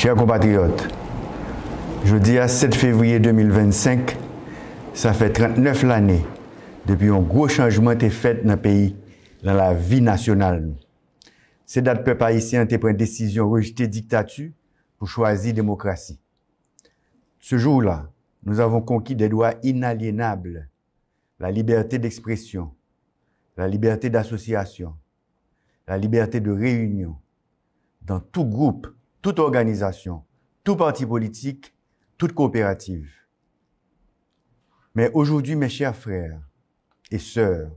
Chers compatriotes, jeudi 7 février 2025, ça fait 39 l'année depuis un gros changement été fait dans le pays, dans la vie nationale. C'est date peuple haïtien a pris une décision rejeter dictature pour choisir démocratie. Ce jour-là, nous avons conquis des droits inaliénables, la liberté d'expression, la liberté d'association, la liberté de réunion, dans tout groupe, toute organisation, tout parti politique, toute coopérative. Mais aujourd'hui, mes chers frères et sœurs,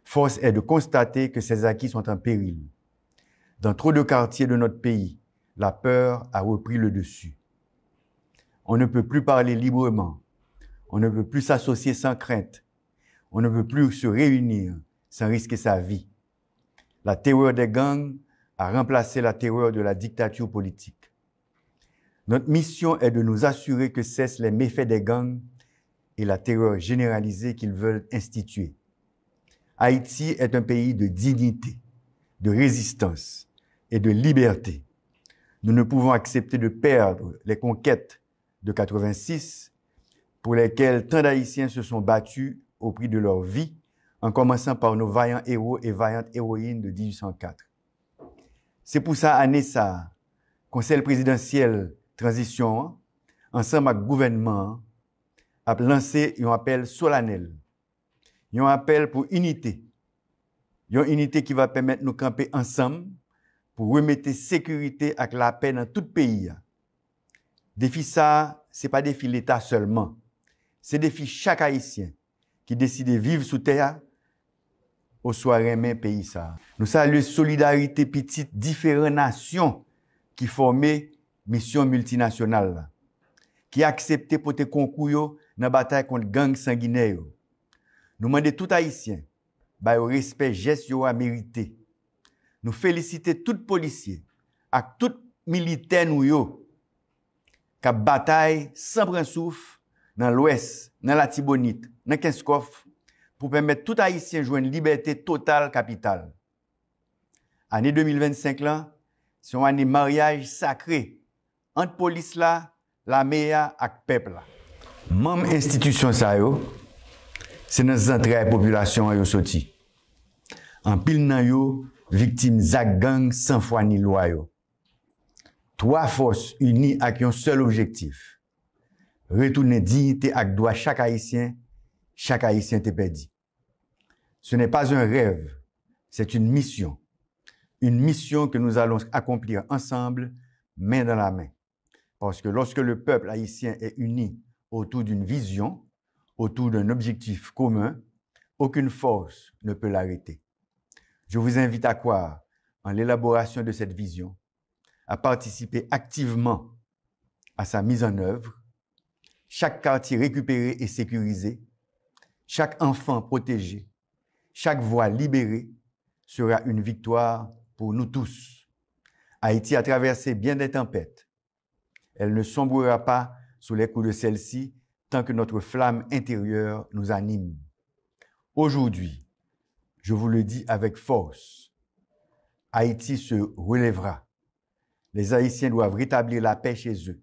force est de constater que ces acquis sont en péril. Dans trop de quartiers de notre pays, la peur a repris le dessus. On ne peut plus parler librement, on ne peut plus s'associer sans crainte, on ne peut plus se réunir sans risquer sa vie. La terreur des gangs a remplacé la terreur de la dictature politique. Notre mission est de nous assurer que cessent les méfaits des gangs et la terreur généralisée qu'ils veulent instituer. Haïti est un pays de dignité, de résistance et de liberté. Nous ne pouvons accepter de perdre les conquêtes de 86 pour lesquelles tant d'Haïtiens se sont battus au prix de leur vie, en commençant par nos vaillants héros et vaillantes héroïnes de 1804. C'est pour ça, année ça, Conseil présidentiel transition, ensemble avec le gouvernement, a lancé un appel solennel, un appel pour unité, une unité qui va permettre de nous camper ensemble pour remettre sécurité avec la paix dans tout le pays. Défi ça, c'est pas défi l'État seulement, c'est défi chaque Haïtien qui décide de vivre sous terre au soir même pays ça. Nous saluons solidarité petite différentes nations qui formaient mission multinationale qui accepté pour te concourir dans la bataille contre gang sanguinaire. Nous demandons tout haïtien au respect geste yo a mérité. Nous féliciter tout policier et tout militaire nous yo qui bataille sans prendre souffle dans l'ouest, dans la Tibonite, dans Kinskof pour permettre tout haïtien jouer une liberté totale capitale. Année 2025 là, c'est une année mariage sacré entre police là, la meilleure et peuple là. Même institution ça yo, c'est dans les entrailles population yo sorti. En pile nan yo victime zak gang sans foi ni loi yo. Trois forces unies avec un seul objectif. Retourner dignité avec droit chaque haïtien te perdu. Ce n'est pas un rêve, c'est une mission. Une mission que nous allons accomplir ensemble, main dans la main. Parce que lorsque le peuple haïtien est uni autour d'une vision, autour d'un objectif commun, aucune force ne peut l'arrêter. Je vous invite à croire en l'élaboration de cette vision, à participer activement à sa mise en œuvre, chaque quartier récupéré et sécurisé, chaque enfant protégé, chaque voix libérée sera une victoire pour nous tous. Haïti a traversé bien des tempêtes. Elle ne sombrera pas sous les coups de celle-ci tant que notre flamme intérieure nous anime. Aujourd'hui, je vous le dis avec force, Haïti se relèvera. Les Haïtiens doivent rétablir la paix chez eux.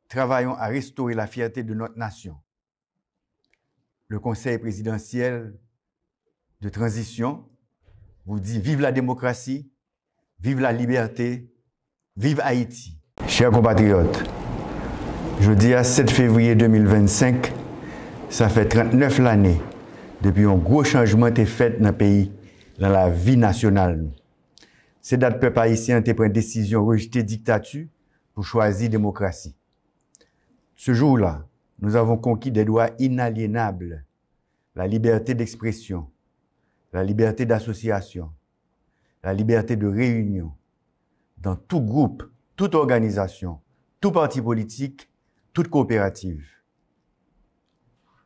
Travaillons à restaurer la fierté de notre nation. Le Conseil présidentiel de transition vous dit vive la démocratie, vive la liberté, vive Haïti. Chers compatriotes, jeudi 7 février 2025, ça fait 39 l'année depuis un gros changement été fait dans le pays, dans la vie nationale. C'est date peuple haïtien a pris une décision rejeter dictature pour choisir démocratie. Ce jour-là, nous avons conquis des droits inaliénables, la liberté d'expression, la liberté d'association, la liberté de réunion, dans tout groupe, toute organisation, tout parti politique, toute coopérative.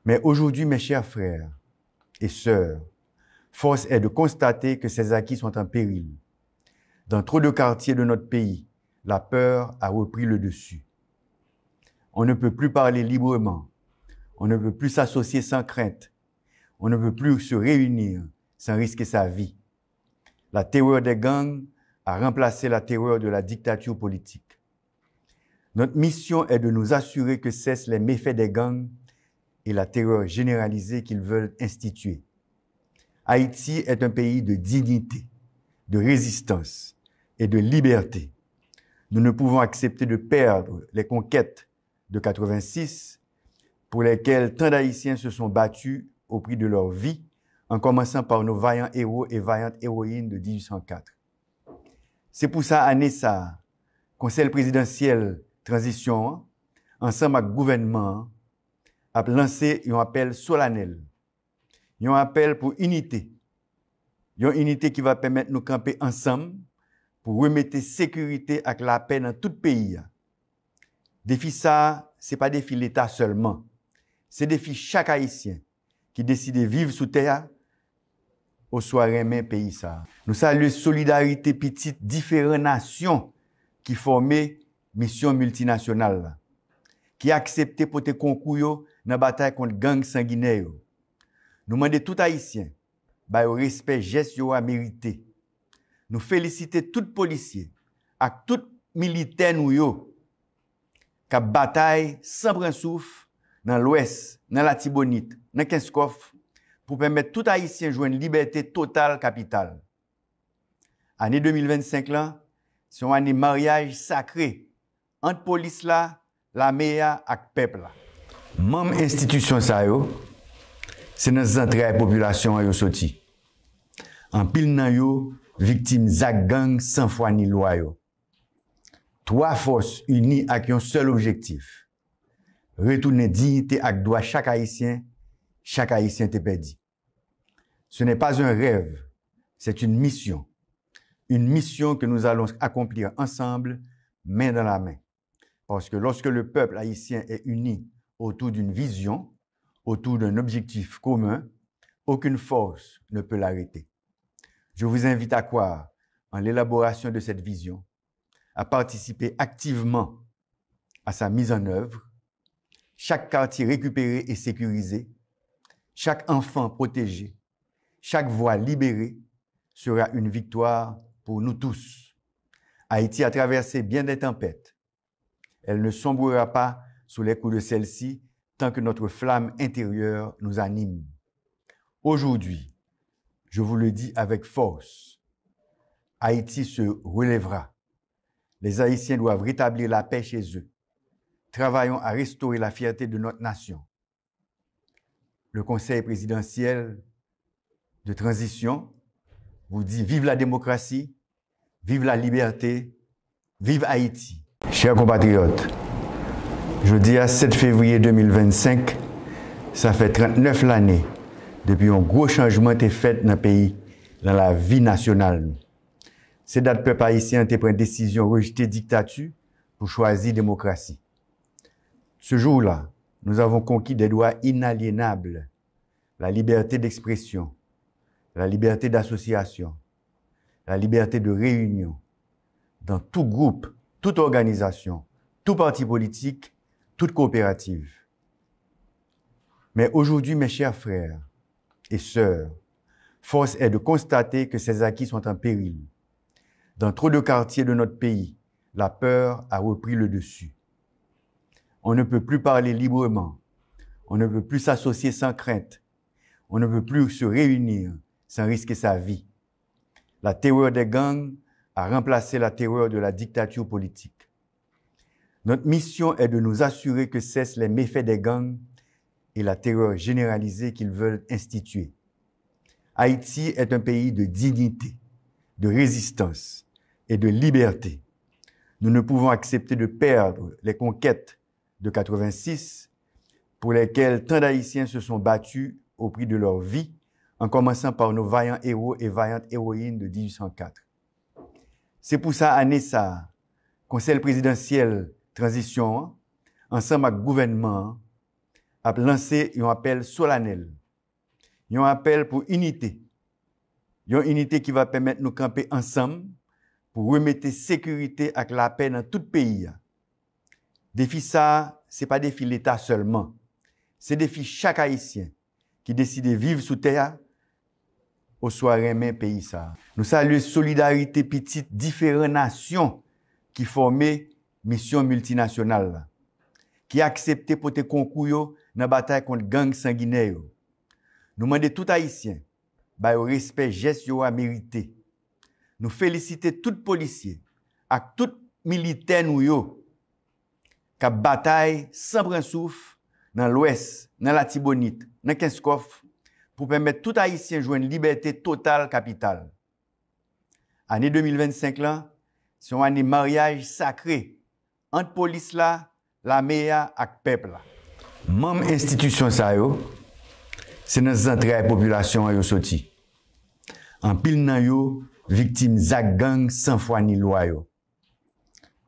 Mais aujourd'hui, mes chers frères et sœurs, force est de constater que ces acquis sont en péril. Dans trop de quartiers de notre pays, la peur a repris le dessus. On ne peut plus parler librement, on ne peut plus s'associer sans crainte, on ne peut plus se réunir sans risquer sa vie. La terreur des gangs a remplacé la terreur de la dictature politique. Notre mission est de nous assurer que cessent les méfaits des gangs et la terreur généralisée qu'ils veulent instituer. Haïti est un pays de dignité, de résistance et de liberté. Nous ne pouvons accepter de perdre les conquêtes de 86 pour lesquelles tant d'Haïtiens se sont battus au prix de leur vie, en commençant par nos vaillants héros et vaillantes héroïnes de 1804. C'est pour ça, année ça, Conseil présidentiel transition, ensemble avec le gouvernement, a lancé un appel solennel, un appel pour unité, une unité qui va permettre de nous camper ensemble pour remettre sécurité avec la paix dans tout le pays. Défi ça, ce n'est pas défi l'État seulement, c'est défi chaque Haïtien qui décide de vivre sous terre au soir même pays ça. Nous saluons solidarité petite différentes nations qui formaient mission multinationale qui accepté pour te concours dans la bataille contre gang sanguinaire. Nous demandons tout Haïtien au respect geste yo a mérité. Nous féliciter tout policier et tout militaire nous yo qui bataille sans prendre souffle dans l'ouest, dans la Tibonite, dans Kinskof pour permettre tout Haïtien jouer une liberté totale capitale. Année 2025 là, c'est une année mariage sacré entre police là, la meilleure et le peuple là. Même institution ça yo, c'est dans les entrailles population yo sorti. En pile nan yo victime zak gang sans foi ni loi yo. Trois forces unies avec un seul objectif. Retourner dignité avec droit chaque Haïtien te perdu. Ce n'est pas un rêve, c'est une mission. Une mission que nous allons accomplir ensemble, main dans la main. Parce que lorsque le peuple haïtien est uni autour d'une vision, autour d'un objectif commun, aucune force ne peut l'arrêter. Je vous invite à croire en l'élaboration de cette vision, à participer activement à sa mise en œuvre, chaque quartier récupéré et sécurisé, chaque enfant protégé, chaque voix libérée sera une victoire pour nous tous. Haïti a traversé bien des tempêtes. Elle ne sombrera pas sous les coups de celle-ci tant que notre flamme intérieure nous anime. Aujourd'hui, je vous le dis avec force, Haïti se relèvera. Les Haïtiens doivent rétablir la paix chez eux. Travaillons à restaurer la fierté de notre nation. Le Conseil présidentiel de transition vous dit vive la démocratie, vive la liberté, vive Haïti. Chers compatriotes, jeudi à 7 février 2025, ça fait 39 l'année depuis un gros changement été fait dans le pays, dans la vie nationale. C'est date peuple haïtien a pris une décision rejeter dictature pour choisir démocratie. Ce jour-là, nous avons conquis des droits inaliénables, la liberté d'expression, la liberté d'association, la liberté de réunion, dans tout groupe, toute organisation, tout parti politique, toute coopérative. Mais aujourd'hui, mes chers frères et sœurs, force est de constater que ces acquis sont en péril. Dans trop de quartiers de notre pays, la peur a repris le dessus. On ne peut plus parler librement, on ne peut plus s'associer sans crainte, on ne peut plus se réunir sans risquer sa vie. La terreur des gangs a remplacé la terreur de la dictature politique. Notre mission est de nous assurer que cessent les méfaits des gangs et la terreur généralisée qu'ils veulent instituer. Haïti est un pays de dignité, de résistance et de liberté. Nous ne pouvons accepter de perdre les conquêtes de 86 pour lesquelles tant d'Haïtiens se sont battus au prix de leur vie, en commençant par nos vaillants héros et vaillantes héroïnes de 1804. C'est pour ça, année ça, Conseil présidentiel transition, ensemble avec le gouvernement, a lancé un appel solennel, un appel pour unité, une unité qui va permettre de nous camper ensemble pour remettre sécurité avec la paix dans tout le pays. Défi ça, ce n'est pas défi l'État seulement, c'est défi chaque Haïtien qui décide de vivre sous terre au soir même pays ça. Nous saluons solidarité petite différentes nations qui formaient mission multinationale là, qui a accepté pour te concours dans la bataille contre gang sanguinaire. Nous demandons tout haïtien ba au respect geste yo a mérité. Nous féliciter tout policier et tout militaire nous yo qui bataille sans prendre souffle dans l'ouest, dans la Tibonite, dans Kinskof pour permettre tout haïtien jouer une liberté totale capitale. Année 2025 là, c'est une année mariage sacré entre police là, la meya et peuple là. Même institution ça yo, c'est dans les entrailles population yo sorti. En pile nan yo victime zak gang sans foi ni loi yo.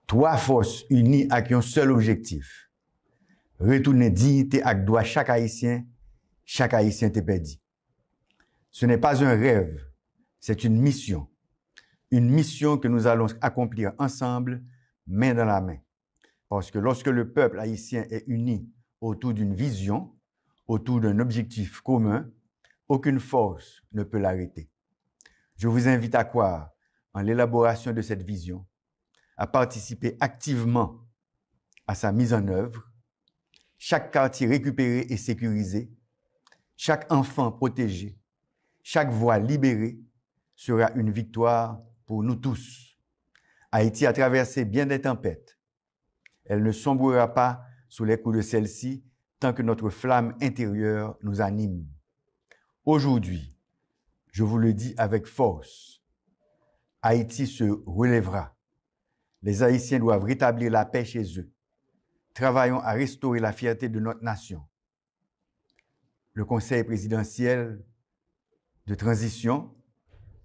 Trois forces unies avec un seul objectif. Retourner dignité ak droit chaque haïtien te perdu. Ce n'est pas un rêve, c'est une mission. Une mission que nous allons accomplir ensemble, main dans la main. Parce que lorsque le peuple haïtien est uni autour d'une vision, autour d'un objectif commun, aucune force ne peut l'arrêter. Je vous invite à croire en l'élaboration de cette vision, à participer activement à sa mise en œuvre, chaque quartier récupéré et sécurisé, chaque enfant protégé, chaque voix libérée sera une victoire pour nous tous. Haïti a traversé bien des tempêtes. Elle ne sombrera pas sous les coups de celle-ci tant que notre flamme intérieure nous anime. Aujourd'hui, je vous le dis avec force, Haïti se relèvera. Les Haïtiens doivent rétablir la paix chez eux. Travaillons à restaurer la fierté de notre nation. Le Conseil présidentiel de transition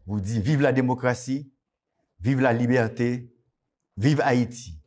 vous dit vive la démocratie, vive la liberté, vive Haïti.